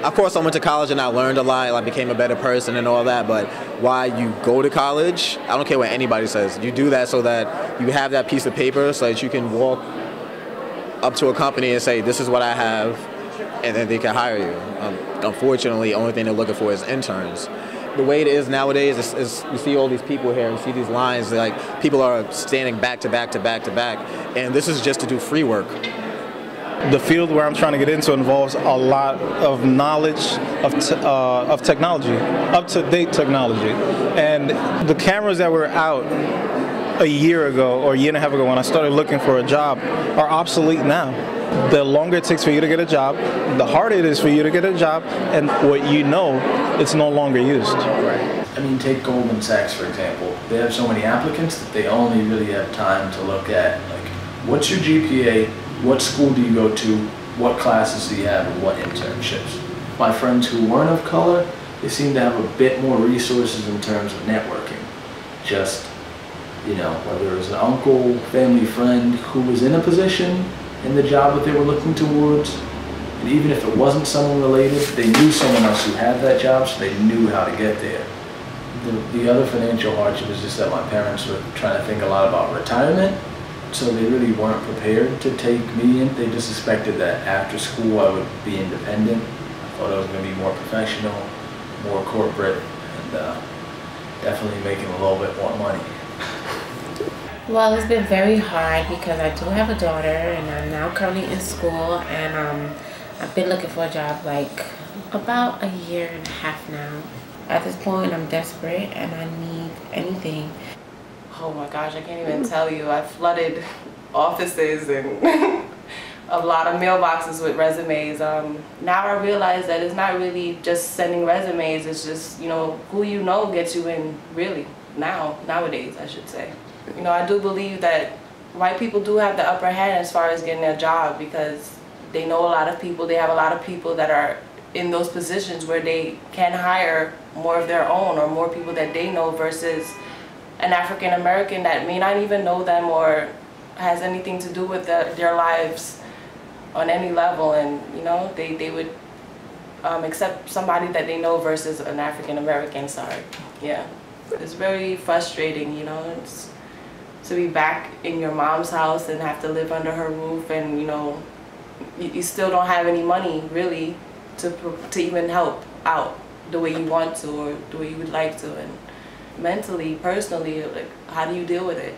Of course, I went to college and I learned a lot. I became a better person and all that. But why you go to college, I don't care what anybody says. You do that so that you have that piece of paper so that you can walk up to a company and say, this is what I have, and then they can hire you. Unfortunately, the only thing they're looking for is interns. The way it is nowadays is you see all these people here, you see these lines, like people are standing back to back to back to back, and this is just to do free work. The field where I'm trying to get into involves a lot of knowledge of technology, up-to-date technology. And the cameras that were out a year ago or a year and a half ago when I started looking for a job are obsolete now. The longer it takes for you to get a job, the harder it is for you to get a job, and what you know, it's no longer used. Right. I mean, take Goldman Sachs, for example. They have so many applicants that they only really have time to look at, like, what's your GPA? What school do you go to? What classes do you have? And what internships? My friends who weren't of color, they seem to have a bit more resources in terms of networking. Just, you know, whether it was an uncle, family friend who was in a position in the job that they were looking towards, and even if it wasn't someone related, they knew someone else who had that job, so they knew how to get there. The other financial hardship is just that my parents were trying to think a lot about retirement, so they really weren't prepared to take me in. They just suspected that after school I would be independent. I thought I was going to be more professional, more corporate, and definitely making a little bit more money. Well, it's been very hard because I do have a daughter and I'm now currently in school, and I've been looking for a job like about a year and a half now. At this point I'm desperate and I need anything. Oh my gosh, I can't even tell you. I flooded offices and a lot of mailboxes with resumes. Now I realize that it's not really just sending resumes, it's just, you know, who you know gets you in, really, nowadays I should say. You know, I do believe that white people do have the upper hand as far as getting a job because they know a lot of people, they have a lot of people that are in those positions where they can hire more of their own or more people that they know versus an African American that may not even know them or has anything to do with their lives on any level, and you know they would accept somebody that they know versus an African American. Sorry, yeah, it's very frustrating, you know. It's to be back in your mom's house and have to live under her roof, and you know you still don't have any money really to even help out the way you want to or the way you would like to, and mentally, personally, like, how do you deal with it?